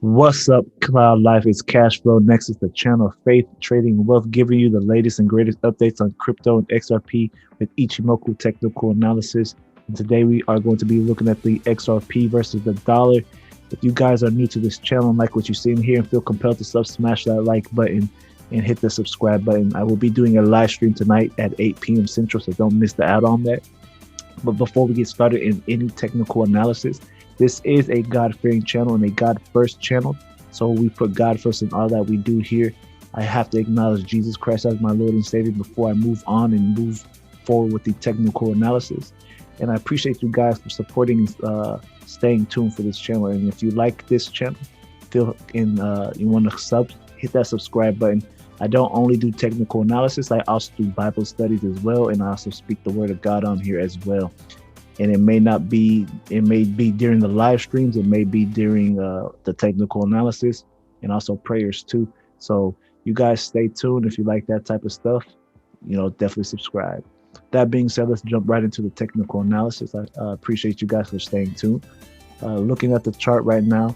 What's up, CloudLife? It's Cash Flow Nexus, the channel of faith, trading, and wealth, giving you the latest and greatest updates on crypto and XRP with Ichimoku technical analysis. And today we are going to be looking at the XRP versus the dollar. If you guys are new to this channel and like what you're seeing here and feel compelled to smash that like button and hit the subscribe button. I will be doing a live stream tonight at 8 p.m. Central, so don't miss the out on that. But before we get started in any technical analysis, this is a God-fearing channel and a God-first channel. So we put God first in all that we do here. I have to acknowledge Jesus Christ as my Lord and Savior before I move on and move forward with the technical analysis. And I appreciate you guys for supporting and staying tuned for this channel. And if you like this channel, feel in you want to hit that subscribe button. I don't only do technical analysis, I also do Bible studies as well, and I also speak the word of God on here as well. And it may be during the live streams, it may be during the technical analysis, and also prayers too. So you guys stay tuned. If you like that type of stuff, definitely subscribe. That being said, let's jump right into the technical analysis. I appreciate you guys for staying tuned. Looking at the chart right now,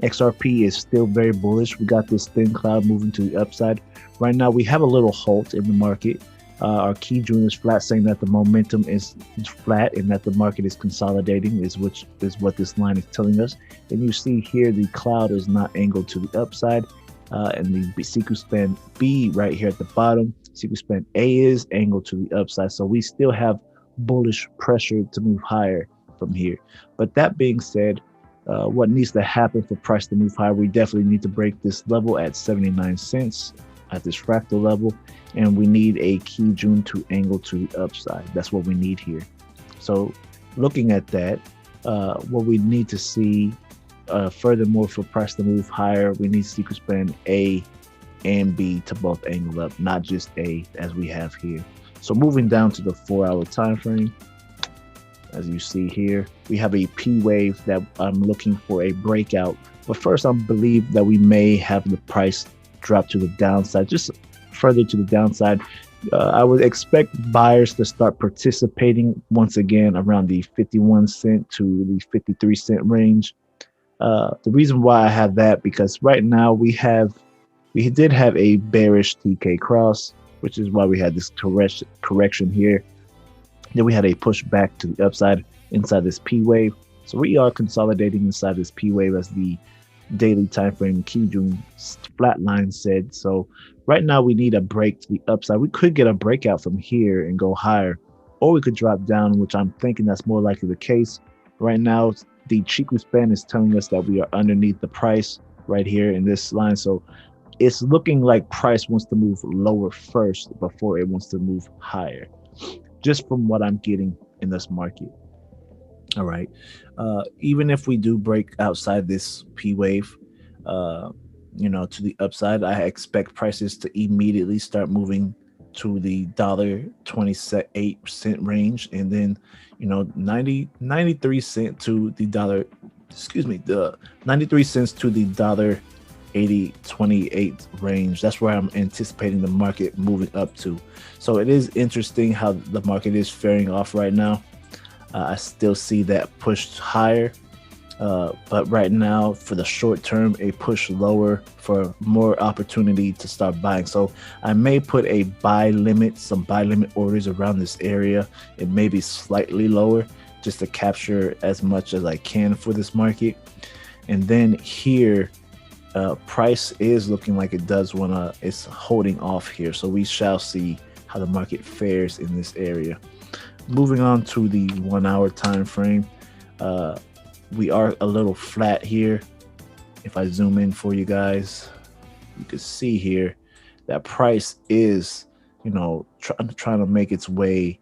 XRP is still very bullish. We got this thin cloud moving to the upside. Right now, we have a little halt in the market. Our key June is flat, saying that the momentum is flat and that the market is consolidating, which is what this line is telling us. And you see here, the cloud is not angled to the upside, and the sequence span B right here at the bottom, sequence span A is angled to the upside. So we still have bullish pressure to move higher from here. But that being said, what needs to happen for price to move higher? We definitely need to break this level at 79 cents at this fractal level, and we need a key June to angle to the upside. That's what we need here. So looking at that, what we need to see furthermore for price to move higher, we need sequence span A and B to both angle up, not just A as we have here. So moving down to the 4-hour time frame, as you see here, we have a P wave that I'm looking for a breakout. But first, I believe that we may have the price drop to the downside, just further to the downside. I would expect buyers to start participating once again around the 51 cent to the 53 cent range. The reason why I have that, because right now we did have a bearish TK cross, which is why we had this correction here. Then we had a push back to the upside inside this P wave. So we are consolidating inside this P wave as the daily time frame key June flat line said. So right now we need a break to the upside. We could get a breakout from here and go higher, or we could drop down, which I'm thinking that's more likely the case. Right now, the Chiku span is telling us that we are underneath the price right here in this line. So it's looking like price wants to move lower first before it wants to move higher, just from what I'm getting in this market. All right. Even if we do break outside this P wave, to the upside, I expect prices to immediately start moving to the $1.28 range, and then 93 cent to the the 93 cents to the $1.8028 range. That's where I'm anticipating the market moving up to. So it is interesting how the market is faring off right now. I still see that pushed higher, but right now for the short term, a push lower for more opportunity to start buying. So I may put a some buy limit orders around this area. It may be slightly lower just to capture as much as I can for this market. And then here, price is looking like it's holding off here. So we shall see how the market fares in this area. Moving on to the 1-hour time frame, we are a little flat here. If I zoom in for you guys, you can see here that price is, trying to make its way,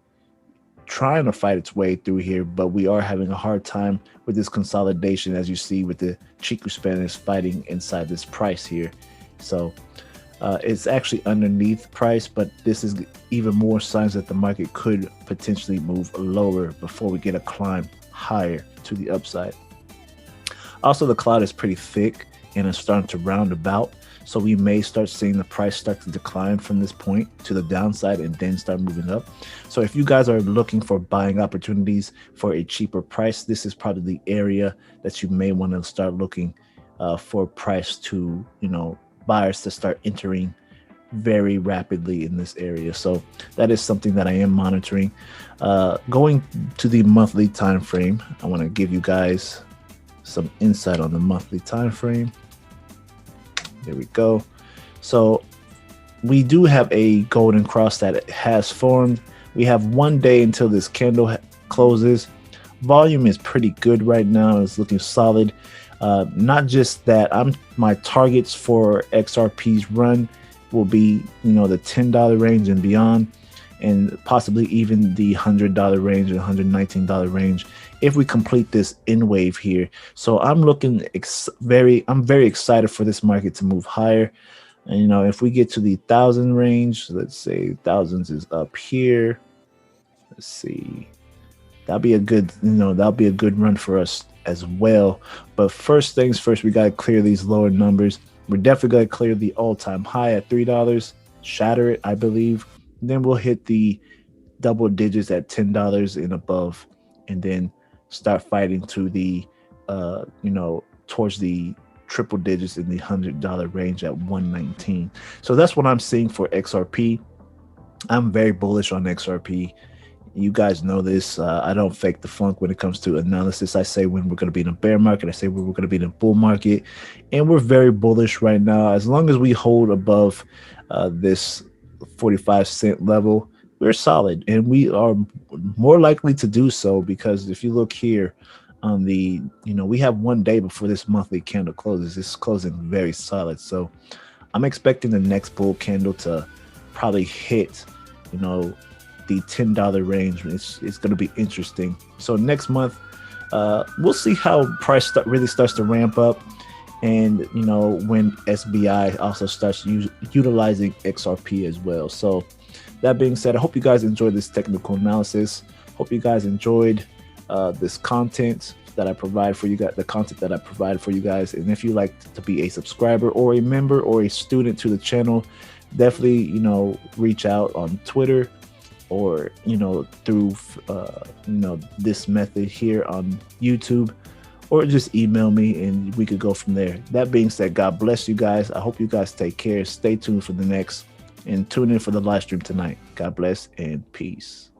trying to fight its way through here, but we are having a hard time with this consolidation, as you see with the Chiku span is fighting inside this price here. So it's actually underneath price, but this is even more signs that the market could potentially move lower before we get a climb higher to the upside. Also, the cloud is pretty thick and it's starting to round about, so we may start seeing the price start to decline from this point to the downside and then start moving up. So if you guys are looking for buying opportunities for a cheaper price, this is probably the area that you may want to start looking for price to, buyers to start entering very rapidly in this area. So that is something that I am monitoring. Going to the monthly time frame, I want to give you guys some insight on the monthly time frame. There we go. So we do have a golden cross that has formed. We have 1 day until this candle closes. Volume is pretty good right now. It's looking solid. Not just that, my targets for XRP's run will be, the $10 range and beyond, and possibly even the $100 range and $119 range if we complete this N wave here. So I'm looking I'm very excited for this market to move higher. And if we get to the 1,000 range, let's say thousands is up here. Let's see. That'll be a good, run for us as well. But first things first, we got to clear these lower numbers. We're definitely going to clear the all-time high at $3, shatter it, I believe. And then we'll hit the double digits at $10 and above, and then start fighting to the, towards the triple digits in the $100 range at 119. So that's what I'm seeing for XRP. I'm very bullish on XRP. You guys know this. I don't fake the funk when it comes to analysis. I say when we're going to be in a bear market. I say when we're going to be in a bull market. And we're very bullish right now. As long as we hold above this 45-cent level, we're solid. And we are more likely to do so because if you look here on the, we have 1 day before this monthly candle closes. It's closing very solid. So I'm expecting the next bull candle to probably hit, the $10 range. It's going to be interesting. So next month, we'll see how price really starts to ramp up, and when SBI also starts utilizing XRP as well. So that being said, I hope you guys enjoyed this technical analysis. Hope you guys enjoyed this content that I provide for you guys, the content that I provided for you guys. And if you like to be a subscriber or a member or a student to the channel, definitely reach out on Twitter, or through this method here on YouTube, or just email me and we could go from there. That being said, God bless you guys. I hope you guys take care. Stay tuned for the next, and tune in for the live stream tonight. God bless and peace.